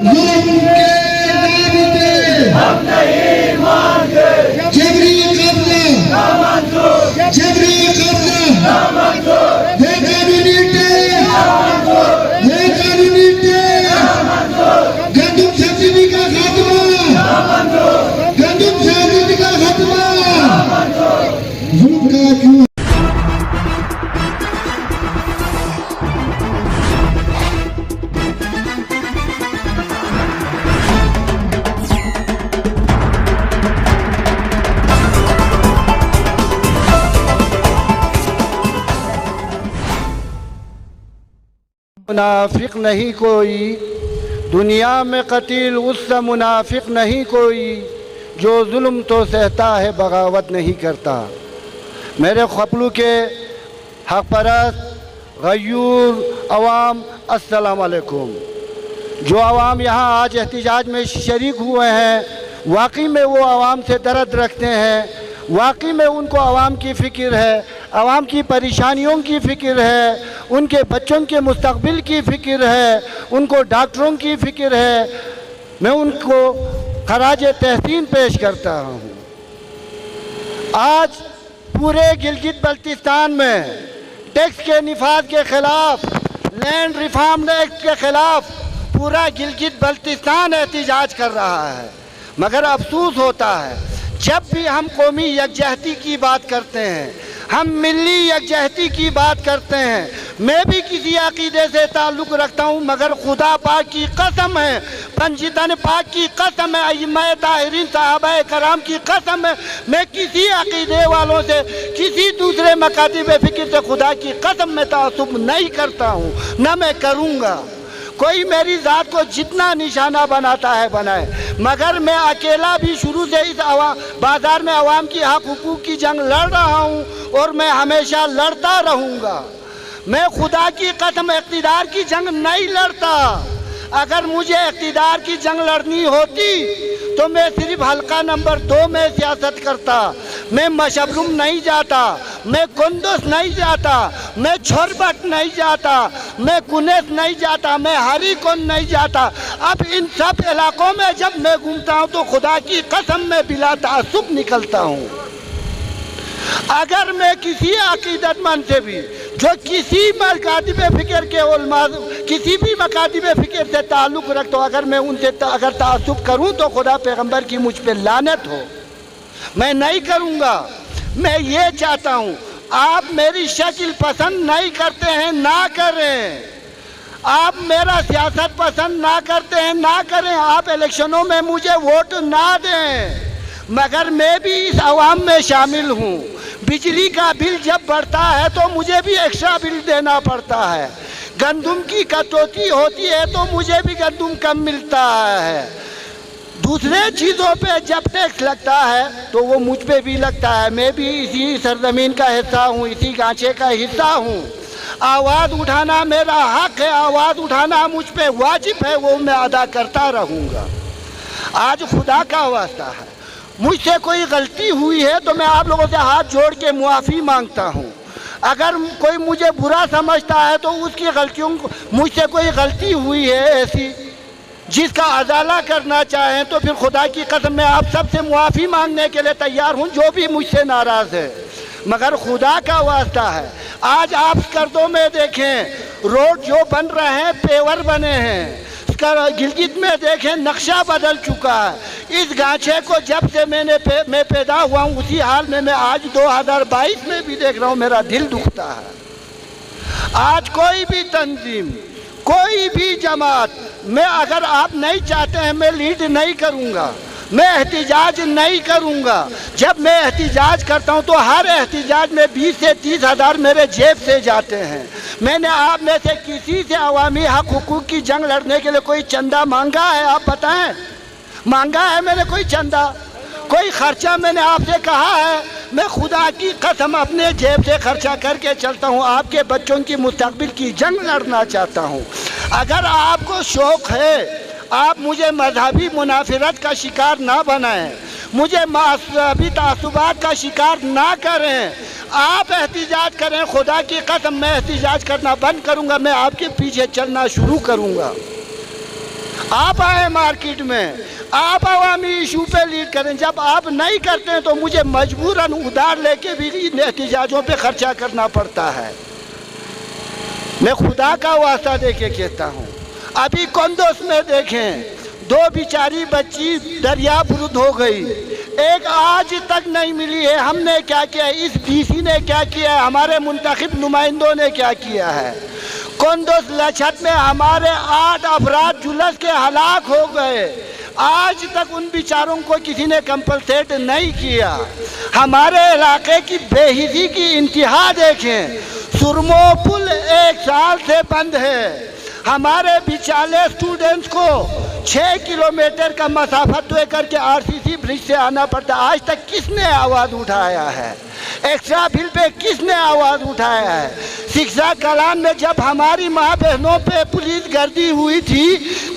ظلم کے رابطے ہم نہیں مانتے، جبری قبضہ نامنظور، جبری قبضہ نامنظور، بے قانونی ٹیکس نامنظور، بے قانونی ٹیکس نامنظور، گندم سبسڈی کا خاتمہ نامنظور، گندم سبسڈی کا خاتمہ نامنظور، ظلم کا کیوں منافق نہیں کوئی دنیا میں قتیل اس سے منافق نہیں کوئی جو ظلم تو سہتا ہے بغاوت نہیں کرتا۔ میرے خپلو کے حق پرست غیور عوام السلام علیکم۔ جو عوام یہاں آج احتجاج میں شریک ہوئے ہیں واقعی میں وہ عوام سے درد رکھتے ہیں، واقعی میں ان کو عوام کی فکر ہے، عوام کی پریشانیوں کی فکر ہے، ان کے بچوں کے مستقبل کی فکر ہے، ان کو ڈاکٹروں کی فکر ہے۔ میں ان کو خراج تحسین پیش کرتا ہوں۔ آج پورے گلگت بلتستان میں ٹیکس کے نفاذ کے خلاف، لینڈ ریفارم ایکٹ کے خلاف پورا گلگت بلتستان احتجاج کر رہا ہے، مگر افسوس ہوتا ہے جب بھی ہم قومی یکجہتی کی بات کرتے ہیں، ہم ملی یکجہتی کی بات کرتے ہیں، میں بھی کسی عقیدے سے تعلق رکھتا ہوں، مگر خدا پاک کی قسم ہے، پنجتن پاک کی قسم ہے، ائمہ طاہرین صحابہ کرام کی قسم ہے، میں کسی عقیدے والوں سے، کسی دوسرے مکاتب فکر سے خدا کی قسم میں تعصب نہیں کرتا ہوں، نہ میں کروں گا۔ کوئی میری ذات کو جتنا نشانہ بناتا ہے بنائے، مگر میں اکیلا بھی شروع سے اس بازار میں عوام کی حق حقوق کی جنگ لڑ رہا ہوں اور میں ہمیشہ لڑتا رہوں گا۔ میں خدا کی قسم اقتدار کی جنگ نہیں لڑتا۔ اگر مجھے اقتدار کی جنگ لڑنی ہوتی تو میں صرف حلقہ نمبر 2 میں سیاست کرتا، میں مشبرم نہیں جاتا، میں کندوز نہیں جاتا، میں چھربٹ نہیں جاتا، میں کنیس نہیں جاتا، میں ہری کون نہیں جاتا۔ اب ان سب علاقوں میں جب میں گھومتا ہوں تو خدا کی قسم میں بلا تعصب نکلتا ہوں۔ اگر میں کسی عقیدت مند سے بھی جو کسی مکاتب فکر کے علماء، کسی بھی مکاتب فکر سے تعلق رکھتا ہوں، اگر میں ان سے اگر تعصب کروں تو خدا پیغمبر کی مجھ پہ لعنت ہو، میں نہیں کروں گا۔ میں یہ چاہتا ہوں آپ میری شکل پسند نہیں کرتے ہیں نہ کریں، آپ میرا سیاست پسند نہ کرتے ہیں نہ کریں، آپ الیکشنوں میں مجھے ووٹ نہ دیں، مگر میں بھی اس عوام میں شامل ہوں۔ بجلی کا بل جب بڑھتا ہے تو مجھے بھی ایکسٹرا بل دینا پڑتا ہے، گندم کی کٹوتی ہوتی ہے تو مجھے بھی گندم کم ملتا ہے، دوسرے چیزوں پہ جب ٹیکس لگتا ہے تو وہ مجھ پہ بھی لگتا ہے، میں بھی اسی سرزمین کا حصہ ہوں، اسی گانچے کا حصہ ہوں۔ آواز اٹھانا میرا حق ہے، آواز اٹھانا مجھ پہ واجب ہے، وہ میں ادا کرتا رہوں گا۔ آج خدا کا واسطہ ہے، مجھ سے کوئی غلطی ہوئی ہے تو میں آپ لوگوں سے ہاتھ جوڑ کے معافی مانگتا ہوں۔ اگر کوئی مجھے برا سمجھتا ہے تو اس کی غلطیوں، مجھ سے کوئی غلطی ہوئی ہے ایسی جس کا ازالہ کرنا چاہیں تو پھر خدا کی قسم میں آپ سب سے معافی مانگنے کے لیے تیار ہوں، جو بھی مجھ سے ناراض ہے، مگر خدا کا واسطہ ہے۔ آج آپ سکردوں میں دیکھیں روڈ جو بن رہے ہیں پیور بنے ہیں، گلگت میں دیکھیں نقشہ بدل چکا ہے۔ اس گانچے کو جب سے میں پیدا ہوا ہوں اسی حال میں آج 2022 میں بھی دیکھ رہا ہوں، میرا دل دکھتا ہے۔ آج کوئی بھی تنظیم، کوئی بھی جماعت، میں اگر آپ نہیں چاہتے ہیں میں لیڈ نہیں کروں گا، میں احتجاج نہیں کروں گا۔ جب میں احتجاج کرتا ہوں تو ہر احتجاج میں 20 سے 30 ہزار میرے جیب سے جاتے ہیں۔ میں نے آپ میں سے کسی سے عوامی حق حقوق کی جنگ لڑنے کے لیے کوئی چندہ مانگا ہے؟ آپ بتائیں، مانگا ہے میں نے کوئی چندہ؟ کوئی خرچہ میں نے آپ سے کہا ہے؟ میں خدا کی قسم اپنے جیب سے خرچہ کر کے چلتا ہوں، آپ کے بچوں کی مستقبل کی جنگ لڑنا چاہتا ہوں۔ اگر آپ کو شوق ہے آپ مجھے مذہبی منافرت کا شکار نہ بنائیں، مجھے مذہبی تعصبات کا شکار نہ کریں، آپ احتجاج کریں، خدا کی قسم میں احتجاج کرنا بند کروں گا، میں آپ کے پیچھے چلنا شروع کروں گا۔ آپ آئیں مارکیٹ میں، آپ عوامی ایشو پہ لیڈ کریں. جب آپ نہیں کرتے ہیں تو مجھے مجبوراً ادھار لے کے بھی ان احتجاجوں پہ خرچہ کرنا پڑتا ہے. میں خدا کا واسطہ دے کے کہتا ہوں. ابھی قندوز میں دیکھیں 2 بیچاری بچی دریا برد ہو گئی، ایک آج تک نہیں ملی ہے. ہم نے کیا کیا ہے؟ اس ڈی سی نے کیا کیا ہے؟ ہمارے منتخب نمائندوں نے کیا کیا ہے؟ قندوز لچھت میں ہمارے 8 افراد جلس کے ہلاک ہو گئے، آج تک ان بیچاروں کو کسی نے کمپنسیٹ نہیں کیا. ہمارے علاقے کی بے حسی کی انتہا دیکھیں. سرمو پل 1 سال سے بند ہے. ہمارے بیچالے اسٹوڈنٹس کو 6 کلومیٹر کا مسافت طے کر کے RCC برج سے آنا پڑتا. آج تک کس نے آواز اٹھایا ہے؟ ایکسٹرا بل پہ کس نے آواز اٹھایا ہے؟ سکسا کلان میں جب ہماری ماں بہنوں پہ پولیس گردی ہوئی تھی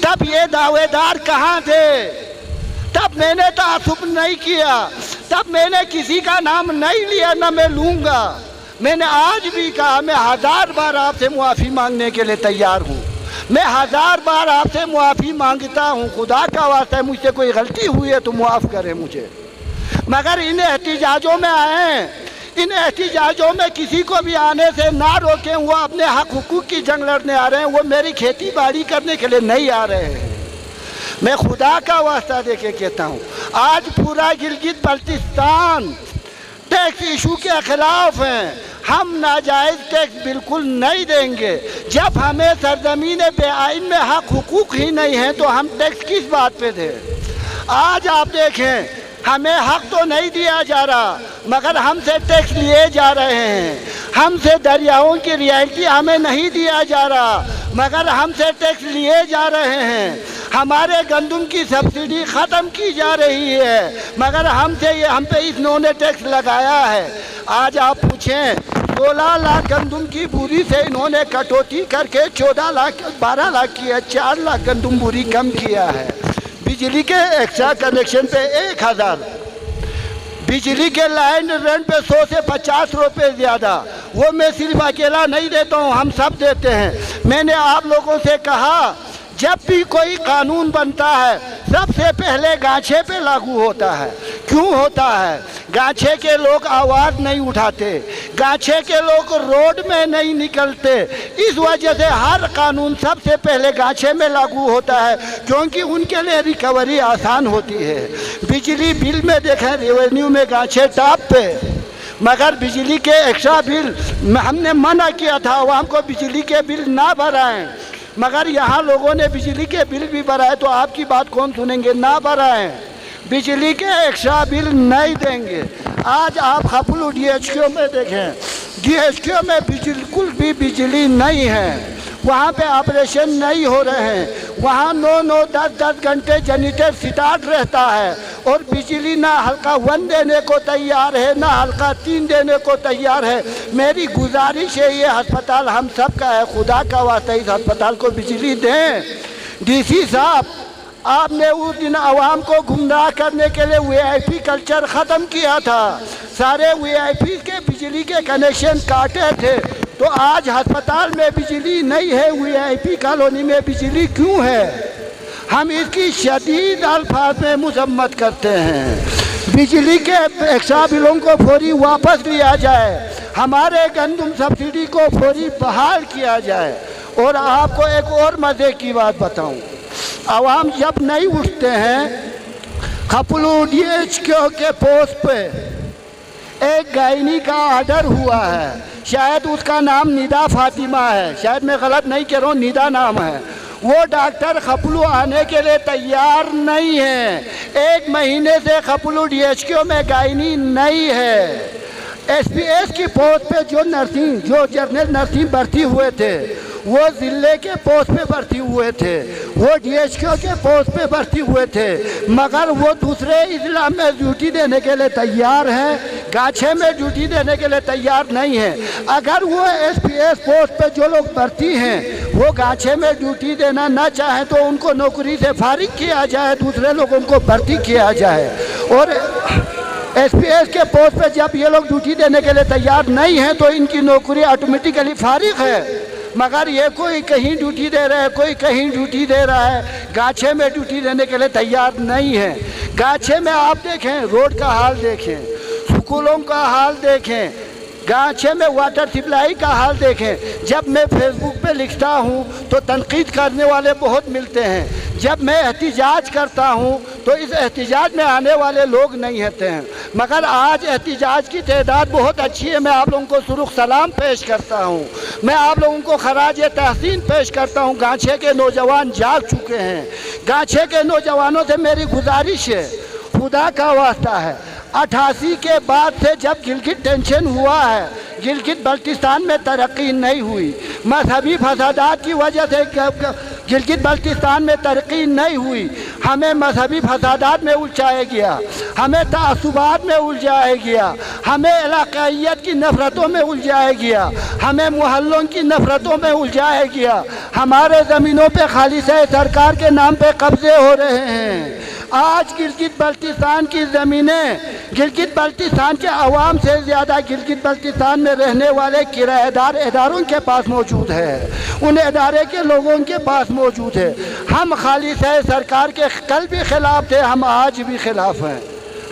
تب یہ دعوے دار کہاں تھے؟ تب میں نے تعصب نہیں کیا، تب میں نے کسی کا نام نہیں لیا، نہ میں لوں گا. میں نے آج بھی کہا میں 1000 بار آپ سے معافی مانگنے کے لیے تیار ہوں. میں 1000 بار آپ سے معافی مانگتا ہوں. خدا کا واسطہ ہے مجھ سے کوئی غلطی ہوئی ہے تو معاف کریں مجھے. مگر ان احتجاجوں میں آئیں، ان احتجاجوں میں کسی کو بھی آنے سے نہ روکیں. وہ اپنے حق حقوق کی جنگ لڑنے آ رہے ہیں، وہ میری کھیتی باڑی کرنے کے لیے نہیں آ رہے ہیں. میں خدا کا واسطہ دے کے کہتا ہوں آج پورا گلگت بلتستان ٹیکس ایشو کے خلاف ہیں. ہم ناجائز ٹیکس بالکل نہیں دیں گے. جب ہمیں سرزمین بے آئین میں حق حقوق ہی نہیں ہیں تو ہم ٹیکس کس بات پہ دیں؟ آج آپ دیکھیں ہمیں حق تو نہیں دیا جا رہا مگر ہم سے ٹیکس لیے جا رہے ہیں. ہم سے دریاؤں کی رعایتی ہمیں نہیں دیا جا رہا مگر ہم سے ٹیکس لیے جا رہے ہیں. ہمارے گندم کی سبسڈی ختم کی جا رہی ہے مگر ہم پہ انہوں نے ٹیکس لگایا ہے. آج آپ پوچھیں 16 لاکھ گندم کی بوری سے انہوں نے کٹوتی کر کے 12 لاکھ کی ہے، 4 لاکھ گندم بوری کم کیا ہے. بجلی کے ایکسٹرا کنیکشن پہ 1000، بجلی کے لائن رینٹ پہ 100 سے 50 روپے زیادہ. وہ میں صرف اکیلا نہیں دیتا ہوں، ہم سب دیتے ہیں. میں نے آپ لوگوں سے کہا جب بھی کوئی قانون بنتا ہے سب سے پہلے گانچھے پہ لاگو ہوتا ہے. کیوں ہوتا ہے؟ گانچھے کے لوگ آواز نہیں اٹھاتے، گانچھے کے لوگ روڈ میں نہیں نکلتے. اس وجہ سے ہر قانون سب سے پہلے گانچھے میں لاگو ہوتا ہے کیونکہ ان کے لیے ریکوری آسان ہوتی ہے. بجلی بل میں دیکھیں ریونیو میں گانچھے ٹاپ پہ، مگر بجلی کے ایکسٹرا بل ہم نے منع کیا تھا عوام کو بجلی کے بل نہ بھرائیں، مگر یہاں لوگوں نے بجلی کے بل بھی بھرائے تو آپ کی بات کون سنیں گے؟ نہ بھرائیں، بجلی کے ایکسٹرا بل نہیں دیں گے. آج آپ خپلو DHQ میں دیکھیں، DHQ میں بالکل بھی بجلی نہیں ہے. وہاں پہ آپریشن نہیں ہو رہے ہیں. وہاں 9 10 گھنٹے جنریٹر سٹارٹ رہتا ہے اور بجلی نہ حلقہ 1 دینے کو تیار ہے نہ حلقہ 3 دینے کو تیار ہے. میری گزارش ہے یہ ہسپتال ہم سب کا ہے، خدا کا واسطہ اس ہسپتال کو بجلی دیں. DC صاحب آپ نے اس دن عوام کو گمراہ کرنے کے لیے VIP کلچر ختم کیا تھا، سارے VIP کے بجلی کے کنیکشن کاٹے تھے. تو آج ہسپتال میں بجلی نہیں ہے، VIP کالونی میں بجلی کیوں ہے؟ ہم اس کی شدید الفاظ میں مذمت کرتے ہیں. بجلی کے ایکسٹرا بلوں کو فوری واپس لیا جائے، ہمارے گندم سبسڈی کو فوری بحال کیا جائے. اور آپ کو ایک اور مزے کی بات بتاؤں، عوام جب نہیں اٹھتے ہیں، خپلو DHQ کے پوسٹ پہ ایک گائنی کا آرڈر ہوا ہے، شاید اس کا نام ندا فاطمہ ہے، شاید میں غلط نہیں کہہ رہا ہوں، ندا نام ہے. وہ ڈاکٹر خپلو آنے کے لیے تیار نہیں ہے. 1 مہینے سے خپلو DHQ میں گائنی نہیں ہے. SPS کی پوسٹ پہ جو جنرل نرسنگ بھرتی ہوئے تھے وہ ضلع کے پوسٹ پہ بھرتی ہوئے تھے، وہ DHQ کے پوسٹ پہ بھرتی ہوئے تھے، مگر وہ دوسرے اضلاع میں ڈیوٹی دینے کے لیے تیار ہیں، گانچھے میں ڈیوٹی دینے کے لیے تیار نہیں ہیں. اگر وہ SPS پوسٹ پہ جو لوگ بھرتی ہیں وہ گانچھے میں ڈیوٹی دینا نہ چاہیں تو ان کو نوکری سے فارغ کیا جائے، دوسرے لوگوں کو بھرتی کیا جائے. اور SPS کے پوسٹ پہ جب یہ لوگ ڈیوٹی دینے کے لیے تیار نہیں ہیں تو ان کی نوکری آٹومیٹیکلی فارغ ہے. मगर ये कोई कहीं ड्यूटी दे रहा है, कोई कहीं ड्यूटी दे रहा है, गाछे में ड्यूटी देने के लिए तैयार नहीं है। गाछे में आप देखें, रोड का हाल देखें, स्कूलों का हाल देखें, गाछे में वाटर सप्लाई का हाल देखें। जब मैं फेसबुक पे लिखता हूँ तो तनकीद करने वाले बहुत मिलते हैं, जब मैं एहतिजाज करता हूँ तो इस एहतिजाज में आने वाले लोग नहीं होते हैं। मगर आज एहतिजाज की तादाद बहुत अच्छी है। मैं आप लोगों को सुरुख सलाम पेश करता हूँ, मैं आप लोगों को खराज तहसीन पेश करता हूँ। गाछे के नौजवान जाग चुके हैं। गाछे के नौजवानों से मेरी गुजारिश है, खुदा का वास्ता है, 88 के बाद से जब गिलगित टेंशन हुआ है, गिलगित बल्तिस्तान में तरक्की नहीं हुई। मजहबी फसादात की वजह से गिलगित बल्तिस्तान में तरक्की नहीं हुई। हमें मजहबी फसादात में उलझाया गया, हमें तासुबात में उलझाया गया, हमें इलाकाइयत की नफ़रतों में उलझाया गया, हमें मोहल्लों की नफ़रतों में उलझाया गया। हमारे ज़मीनों पे खालिस सरकार के नाम पे कब्ज़े हो रहे हैं। आज गिलगित बल्तिस्तान की ज़मीनें गिलगित बल्तिस्तान के अवाम से ज़्यादा गिलगित बल्तिस्तान में रहने वाले किराएदार इदारों के पास मौजूद है, उन इदारे के लोगों के पास मौजूद है। हम खालिस सरकार के कल भी खिलाफ थे, हम आज भी खिलाफ हैं।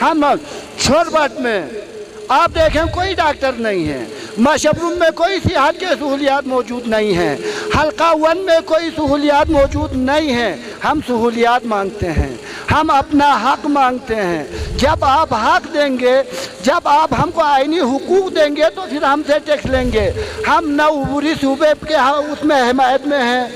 हम छोरबट में आप देखें कोई डॉक्टर नहीं है, मशबरूम में कोई सेहत के सहूलियात मौजूद नहीं हैं, हल्का 1 में कोई सहूलियात मौजूद नहीं हैं। हम सहूलियात मांगते हैं, हम अपना हक मांगते हैं। जब आप हक देंगे, जब आप हमको आईनी हुकूक देंगे तो फिर हमसे टैक्स लेंगे। हम न उबूरी सूबे के उसमें हिमायत में हैं,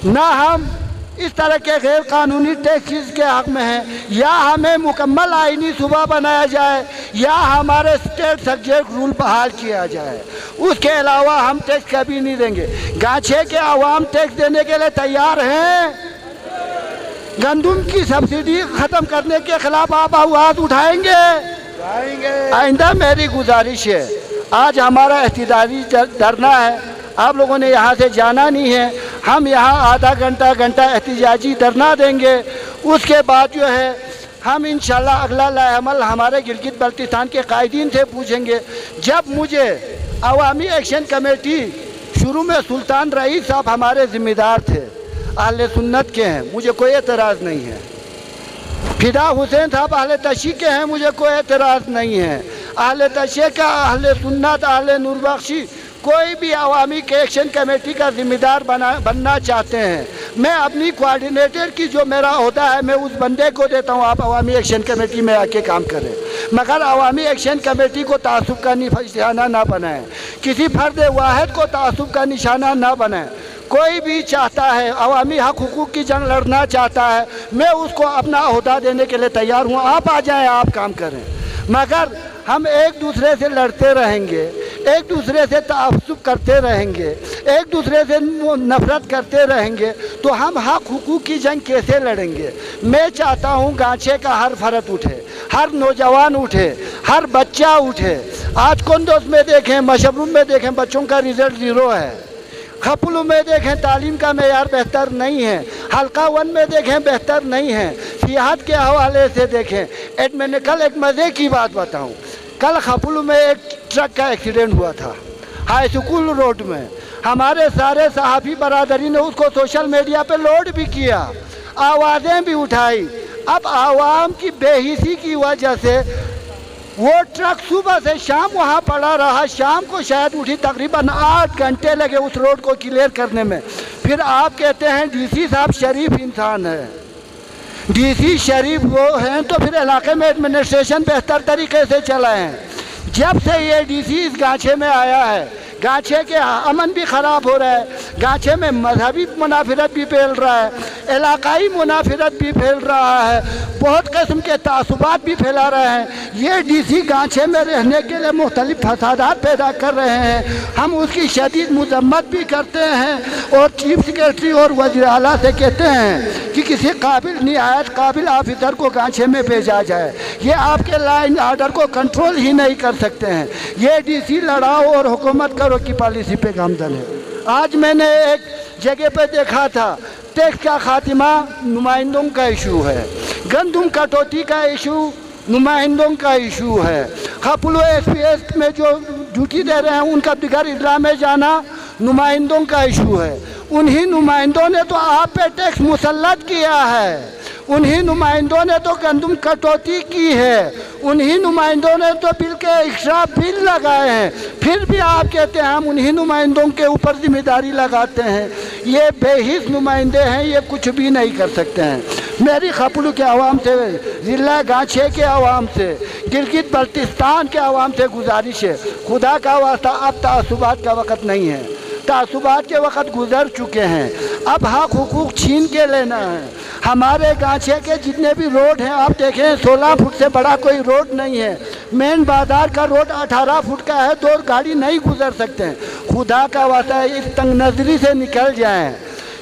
ना हम इस तरह के गैर कानूनी टैक्सेस के हक में हैं। या हमें मुकम्मल आईनी सूबा बनाया जाए या हमारे स्टेट सब्जेक्ट रूल बहाल किया जाए, उसके अलावा हम टैक्स कभी नहीं देंगे। गाछे के आवाम टैक्स देने के लिए तैयार हैं। गंदम की सब्सिडी ख़त्म करने के खिलाफ आप आवाज़ उठाएंगे? आइंदा मेरी गुजारिश है, आज हमारा एहतिजाजी धरना है, आप लोगों ने यहाँ से जाना नहीं है। हम यहाँ आधा घंटा एहतिजाजी धरना देंगे। उसके बाद जो है हम इंशाल्लाह अगला लाएअमल हमारे गिलगित बल्तिस्तान के कायदीन से पूछेंगे। जब मुझे अवामी एक्शन कमेटी शुरू में सुल्तान रईस साहब हमारे ज़िम्मेदार थे, अहले सुन्नत के हैं, मुझे कोई एतराज़ नहीं है। फिदा हुसैन साहब अहले तशी के हैं, मुझे कोई एतराज़ नहीं है। अहले तशे का, अहले सुन्नत, अहले नूरबख्शी कोई भी अवामी के एक्शन कमेटी का ज़िम्मेदार बनना चाहते हैं, मैं अपनी कोऑर्डिनेटर की जो मेरा होता है मैं उस बंदे को देता हूँ, आप अवामी एक्शन कमेटी में आके काम करें। मगर अवामी एक्शन कमेटी को तासुब का निशाना ना बनाएं, किसी फ़र्द वाहिद को तासुब का निशाना ना बनाएं। कोई भी चाहता है अवामी हक हुकूक की जंग लड़ना चाहता है, मैं उसको अपना ओहदा देने के लिए तैयार हूँ। आप आ जाएं, आप काम करें। मगर हम एक दूसरे से लड़ते रहेंगे, एक दूसरे से तासुब करते रहेंगे, एक दूसरे से नफ़रत करते रहेंगे तो हम हक हुकूक की जंग कैसे लड़ेंगे? मैं चाहता हूँ गाछे का हर फर्द उठे, हर नौजवान उठे, हर बच्चा उठे। आज कुंदोज में देखें, मशबरूम में देखें, बच्चों का रिज़ल्ट 0 है। खपुलू में देखें तालीम का मेयार बेहतर नहीं है, हल्का 1 में देखें बेहतर नहीं है। सियाहत के हवाले से देखें, मैंने कल एक मज़े की बात बताऊं, कल खपुलू में एक ट्रक का एक्सीडेंट हुआ था हाई स्कूल रोड में। हमारे सारे सहाफ़ी बरादरी ने उसको सोशल मीडिया पे लोड भी किया, आवाज़ें भी उठाई। अब आवाम की बेहिसी की वजह से वो ट्रक सुबह से शाम वहाँ पड़ा रहा, शाम को शायद उठी, तकरीबन 8 घंटे लगे उस रोड को क्लियर करने में। फिर आप कहते हैं डीसी साहब शरीफ इंसान है, डीसी शरीफ वो हैं तो फिर इलाके में एडमिनिस्ट्रेशन बेहतर तरीके से चलाएं। जब से ये डीसी इस गाछे में आया है, गाछे के अमन भी ख़राब हो रहा है, गाछे में मजहबी मुनाफिरत भी फैल रहा है, इलाकाई मुनाफिरत भी फैल रहा है, बहुत किस्म के तासुबात भी फैला रहे हैं। ये डीसी गाछे में रहने के लिए मुख्तलिफ फसादात पैदा कर रहे हैं। हम उसकी शदीद मजम्मत भी करते हैं और चीफ सेक्रेटरी और वज़ीर आला से कहते हैं कि किसी काबिल निहायत काबिल ऑफिसर को गाछे में भेजा जाए। ये आपके लाइन आर्डर को कंट्रोल ही नहीं कर सकते हैं। ये डीसी लड़ाओ और हुकूमत करो की पॉलिसी पे गामजन है। आज मैंने एक जगह पे देखा था, टैक्स का खात्मा नुमाइंदों का इशू है, गंदम कटौती का इशू नुमाइंदों का इशू है, खपुलो SPS में जो ड्यूटी दे रहे हैं उनका बिगर इजला में जाना नुमाइंदों का इशू है। उन्हीं नुमाइंदों ने तो आप पे टैक्स मुसल्लत किया है, उन्हीं नुमाइंदों ने तो गंदम कटौती की है, उन्हीं नुमाइंदों ने तो बिल के एक्स्ट्रा बिल लगाए हैं, फिर भी आप कहते हैं हम उन्हीं नुमाइंदों के ऊपर जिम्मेदारी लगाते हैं। ये बेहिस नुमाइंदे हैं, ये कुछ भी नहीं कर सकते हैं। मेरी खपलू के आवाम से, ज़िला गाछे के आवाम से, गिलगित बल्तिस्तान के आवाम से गुजारिश है, खुदा का वास्ता अब तासुबात का वक़्त नहीं है, तासुबात के वक़्त गुजर चुके हैं। अब हक हुकूक छीन के लेना है। हमारे गाछे के जितने भी रोड हैं आप देखें 16 फुट से बड़ा कोई रोड नहीं है। मेन बाजार का रोड 18 फुट का है, 2 गाड़ी नहीं गुजर सकते हैं। खुदा का वास्ता है इस तंग नजरी से निकल जाएं,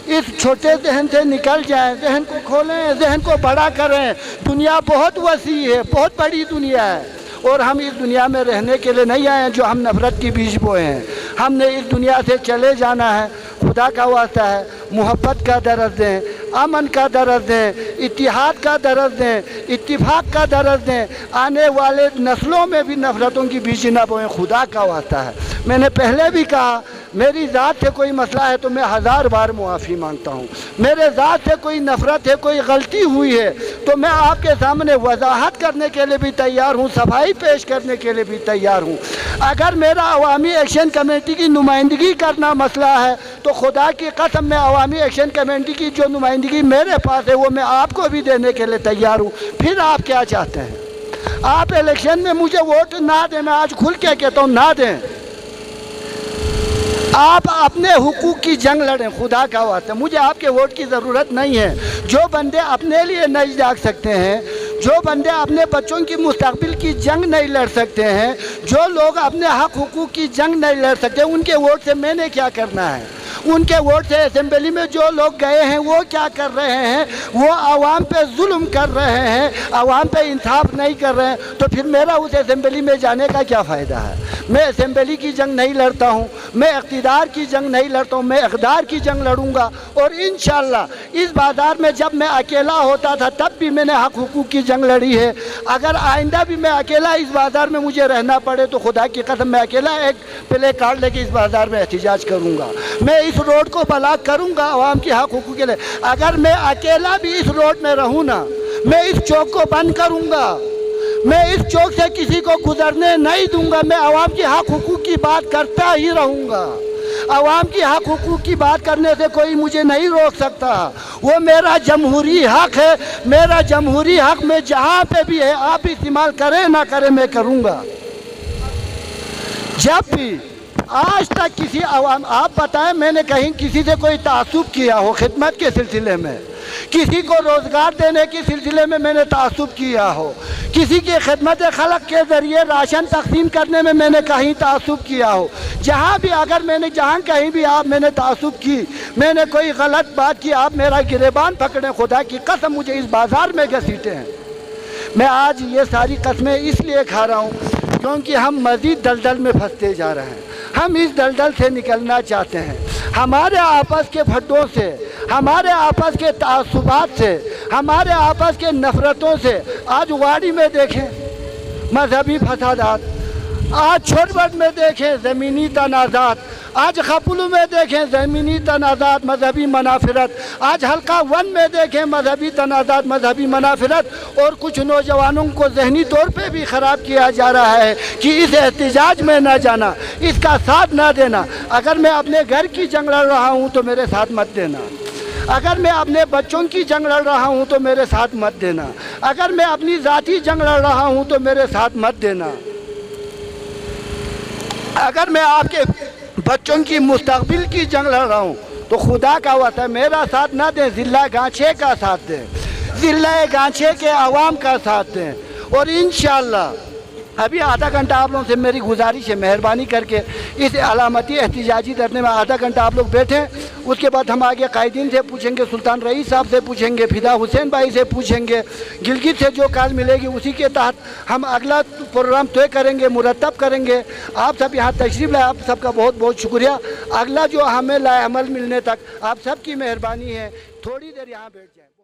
इस छोटे जहन से निकल जाएं, जहन को खोलें, जहन को बड़ा करें। दुनिया बहुत वसी है, बहुत बड़ी दुनिया है, और हम इस दुनिया में रहने के लिए नहीं आए हैं जो हम नफ़रत की बीज बोए हैं। हमने इस दुनिया से चले जाना है। खुदा का वास्ता है मोहब्बत का दर्ज दें, अमन का दर्ज दें, इत्तिहाद का दर्ज दें, इत्तिफाक का दर्ज दें। आने वाले नस्लों में भी नफ़रतों की बीज न बोएं, खुदा का वास्ता है। मैंने पहले भी कहा मेरी ज़ात से कोई मसला है तो मैं 1000 बार मुआफ़ी मांगता हूँ। मेरे ज़ात से कोई नफ़रत है, कोई गलती हुई है तो मैं आपके सामने वजाहत करने के लिए भी तैयार हूँ, सफाई पेश करने के लिए भी तैयार हूँ। अगर मेरा अवामी एक्शन कमेटी की नुमाइंदगी करना मसला है तो खुदा की कसम मैं अवामी एक्शन कमेटी की जो नुमाइंदगी मेरे पास है वो मैं आपको भी देने के लिए तैयार हूँ। फिर आप क्या चाहते हैं? आप इलेक्शन में मुझे वोट ना दें, मैं आज खुल के कहता हूँ ना दें। आप अपने हुकूक की जंग लड़ें, खुदा का वास्ता मुझे आपके वोट की ज़रूरत नहीं है। जो बंदे अपने लिए नहीं जाग सकते हैं, जो बंदे अपने बच्चों की मुस्तकबिल की जंग नहीं लड़ सकते हैं, जो लोग अपने हक हुकूक की जंग नहीं लड़ सकते, उनके वोट से मैंने क्या करना है? उनके वोट से असेंबली में जो लोग गए हैं वो क्या कर रहे हैं? वो आवाम पे जुल्म कर रहे हैं, आवाम पे इंसाफ नहीं कर रहे हैं। तो फिर मेरा उस असेंबली में जाने का क्या फ़ायदा है? मैं असेंबली की जंग नहीं लड़ता हूँ, मैं इक़्तिदार की जंग नहीं लड़ता हूँ, मैं इक़्तिदार की जंग लड़ूंगा। और इंशाअल्लाह इस बाजार में जब मैं अकेला होता था तब भी मैंने हक हुकूक की जंग लड़ी है। अगर आइंदा भी मैं अकेला इस बाजार में मुझे रहना पड़े तो खुदा की कसम मैं अकेला एक प्ले कार्ड लेके इस बाजार में एहतिजाज करूँगा। मैं इस रोड को ब्लॉक करूँगा आवाम की हक हुकूक के लिए। अगर मैं अकेला भी इस रोड में रहूँ ना, मैं इस चौक को बंद करूँगा, मैं इस चौक से किसी को गुजरने नहीं दूंगा। मैं आवाम की हक हुकूक की बात करता ही रहूँगा। आवाम की हक हुकूक की बात करने से कोई मुझे नहीं रोक सकता। वो मेरा जमहूरी हक है, मेरा जमहूरी हक में जहाँ पे भी है आप इस्तेमाल करें ना करें मैं करूँगा। जब भी आज तक किसी आवाम, आप बताएं मैंने कहीं किसी से कोई तासुब किया हो खिदमत के सिलसिले में, किसी को रोज़गार देने के सिलसिले में मैंने तासुब किया हो, किसी की खिदमत खलक के ज़रिए राशन तकसीम करने में मैंने कहीं तासुब किया हो, जहाँ भी अगर मैंने जहाँ कहीं भी आप मैंने तासुब की, मैंने कोई गलत बात की, आप मेरा गिरेबान पकड़ें, खुदा की कसम मुझे इस बाज़ार में घसीटे हैं। मैं आज ये सारी कस्में इसलिए खा रहा हूँ क्योंकि हम मज़ीद दलदल में फंसते जा रहे हैं। हम इस दलदल से निकलना चाहते हैं। हमारे आपस के फड्डों से, हमारे आपस के तासुबात से, हमारे आपस के नफ़रतों से, आज वाड़ी में देखें मजहबी फसादात, आज छोटबट में देखें ज़मीनी तनाज़ात, आज खपुलू में देखें ज़मीनी तनाज़ात मजहबी मनाफिरत, आज हल्का 1 में देखें मजहबी तनाज़ात मजहबी मनाफिरत। और कुछ नौजवानों को जहनी तौर पे भी ख़राब किया जा रहा है कि इस एहतिजाज में ना जाना, इसका साथ ना देना। अगर मैं अपने घर की जंग लड़ रहा हूँ तो मेरे साथ मत देना, अगर मैं अपने बच्चों की जंग लड़ रहा हूँ तो मेरे साथ मत देना, अगर मैं अपनी ज़ाती जंग लड़ रहा हूँ तो मेरे साथ मत देना। अगर मैं आपके बच्चों की मुस्तकबिल की जंग लड़ रहा हूँ तो खुदा का वास्ता मेरा साथ ना दें, ज़िला गाछे का साथ दें, ज़िला गाछे के आवाम का साथ दें। और इंशाअल्लाह अभी आधा घंटा आप लोगों से मेरी गुजारिश है, मेहरबानी करके इस अलामती एहतिजाजी धरने में आधा घंटा आप लोग बैठें। उसके बाद हम आगे कायदीन से पूछेंगे, सुल्तान रईस साहब से पूछेंगे, फिदा हुसैन भाई से पूछेंगे, गिलगित से जो काल मिलेगी उसी के तहत हम अगला प्रोग्राम तय करेंगे, मुरतब करेंगे। आप सब यहाँ तशरीफ़ लाए, आप सबका बहुत बहुत शुक्रिया। अगला जो हमें लाए अमल मिलने तक आप सबकी मेहरबानी है। थोड़ी देर यहाँ बैठ जाए।